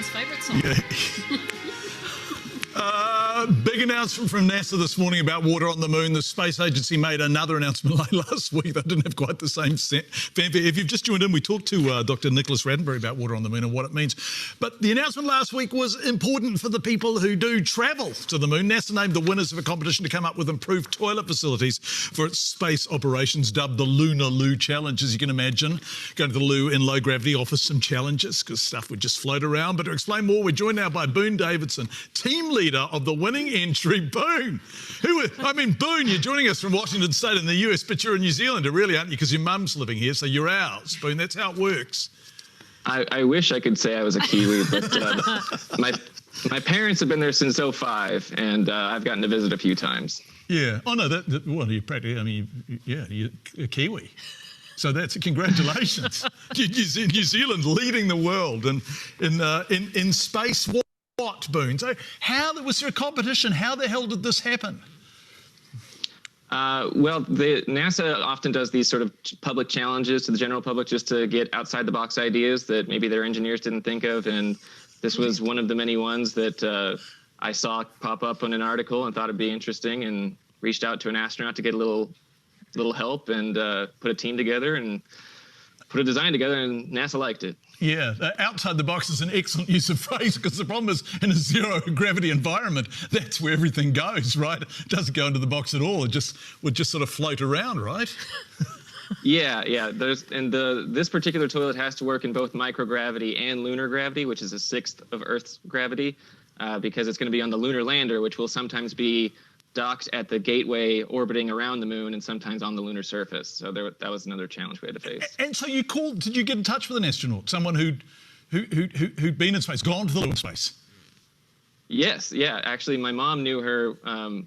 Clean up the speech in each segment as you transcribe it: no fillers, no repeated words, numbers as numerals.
Sean's favourite song. Yeah. Big announcement from NASA this morning about water on the moon. The space agency made another announcement late last week. They didn't have quite the same fanfare. If you've just joined in, we talked to Dr. Nicholas Rattenbury about water on the moon and what it means. But the announcement last week was important for the people who do travel to the moon. NASA named the winners of a competition to come up with improved toilet facilities for its space operations, dubbed the Lunar Loo Challenge. As you can imagine, going to the loo in low gravity offers some challenges because stuff would just float around. But to explain more, we're joined now by Boone Davidson, team leader of the winning entry. Boone, Boone, you're joining us from Washington State in the US, but you're a New Zealander, really, aren't you? Because your mum's living here, so you're ours. Boone, that's how it works. I wish I could say I was a Kiwi, but my parents have been there since '05, and I've gotten to visit a few times. Yeah. Oh no, well, you practically, you're a Kiwi. So that's congratulations. New Zealand leading the world and in space. What, Boone? So was there a competition? How the hell did this happen? Well, NASA often does these sort of public challenges to the general public just to get outside the box ideas that maybe their engineers didn't think of. And this was one of the many ones that I saw pop up on an article and thought it'd be interesting, and reached out to an astronaut to get a little help and put a team together and put a design together, and NASA liked it. Yeah, outside the box is an excellent use of phrase, because the problem is in a zero gravity environment, that's where everything goes, right? It doesn't go into the box at all. It would just sort of float around, right? Yeah. This particular toilet has to work in both microgravity and lunar gravity, which is a sixth of Earth's gravity, because it's going to be on the lunar lander, which will sometimes be docked at the gateway orbiting around the moon and sometimes on the lunar surface. So that was another challenge we had to face. And so did you get in touch with an astronaut, someone who'd been in space, gone to the lunar space? Yes, yeah. Actually, my mom knew her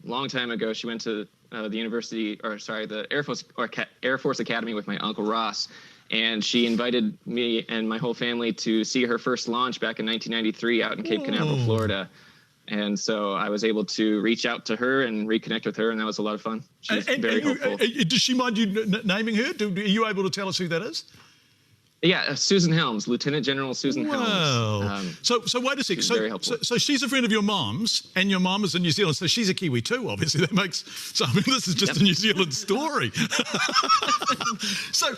long time ago. She went to the Air Force Academy with my Uncle Ross. And she invited me and my whole family to see her first launch back in 1993 out in Cape Canaveral, Florida. And so I was able to reach out to her and reconnect with her, and that was a lot of fun. She's very helpful. Does she mind you naming her? Are you able to tell us who that is? Yeah, Susan Helms, Lieutenant General Susan Helms. So wait a second. Very helpful. So she's a friend of your mom's, and your mum is in New Zealand, so she's a Kiwi too, obviously. That makes... So, this is just a New Zealand story. So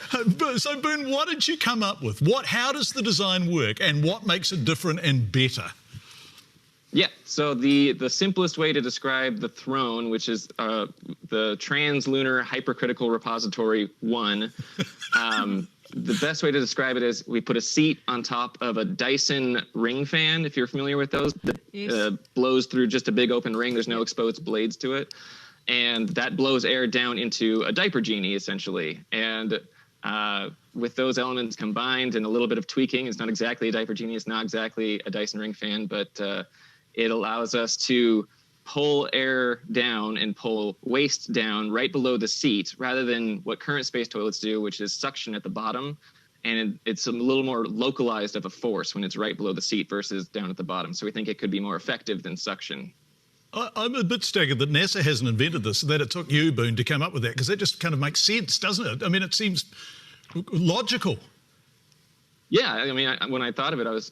Boone, what did you come up with? How does the design work, and what makes it different and better? Yeah, so the simplest way to describe the TH.R.ONE, which is the Translunar Hypercritical Repository 1, the best way to describe it is we put a seat on top of a Dyson ring fan, if you're familiar with those, that blows through just a big open ring. There's no exposed blades to it. And that blows air down into a diaper genie, essentially. And with those elements combined and a little bit of tweaking, it's not exactly a diaper genie, it's not exactly a Dyson ring fan, but it allows us to pull air down and pull waste down right below the seat, rather than what current space toilets do, which is suction at the bottom. And it's a little more localized of a force when it's right below the seat versus down at the bottom. So we think it could be more effective than suction. I'm a bit staggered that NASA hasn't invented this, that it took you, Boone, to come up with that, because that just kind of makes sense, doesn't it? I mean, it seems logical. Yeah, I mean, when I thought of it,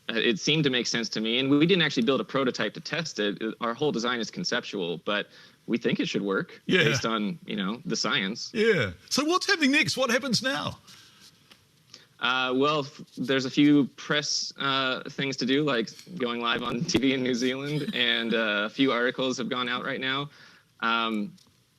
it seemed to make sense to me. And we didn't actually build a prototype to test it. Our whole design is conceptual, but we think it should work based on, the science. Yeah. So what's happening next? What happens now? Well, there's a few press things to do, like going live on TV in New Zealand, and a few articles have gone out right now.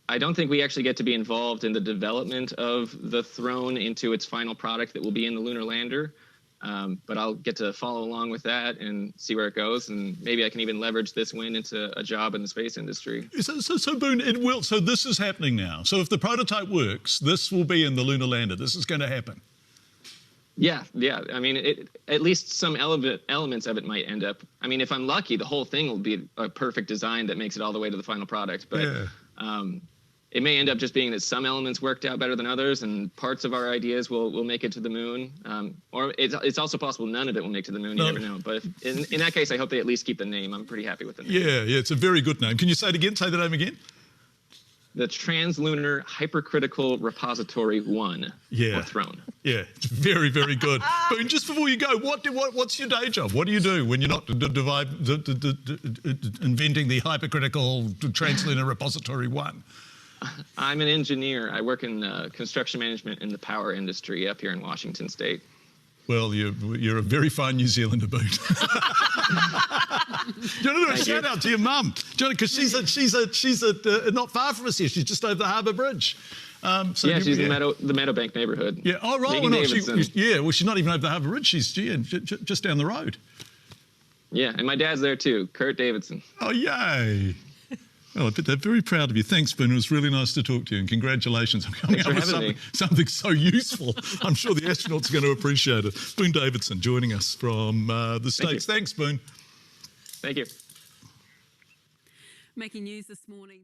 I don't think we actually get to be involved in the development of the TH.R.ONE into its final product that will be in the lunar lander, but I'll get to follow along with that and see where it goes, and maybe I can even leverage this win into a job in the space industry. So Boone, it will. So this is happening now. So if the prototype works, this will be in the lunar lander. This is going to happen. Yeah. I mean, at least some elements of it might end up. I mean, if I'm lucky, the whole thing will be a perfect design that makes it all the way to the final product. But it may end up just being that some elements worked out better than others, and parts of our ideas will make it to the moon. Or it's also possible none of it will make it to the moon. You never know. But in that case, I hope they at least keep the name. I'm pretty happy with the name. Yeah, it's a very good name. Can you say it again? Say the name again. the Translunar Hypercritical Repository 1, or TH.R.ONE. Yeah, it's very, very good. Boone, just before you go, what's your day job? What do you do when you're not inventing the hypercritical Translunar Repository 1? I'm an engineer. I work in construction management in the power industry up here in Washington State. Well, you're a very fine New Zealander, Boone. Do you want to do a shout out to your mum, because she's not far from us here. She's just over the Harbour Bridge. She's in the Meadowbank neighborhood. Yeah. Oh, right. Well, no, she's not even over the Harbour Bridge. She's just down the road. Yeah, and my dad's there too, Kurt Davidson. Oh, yay. Well, they're very proud of you. Thanks, Boone. It was really nice to talk to you, and congratulations on coming up with something so useful. I'm sure the astronauts are going to appreciate it. Boone Davidson joining us from the States. Thanks, Boone. Thank you. Making news this morning.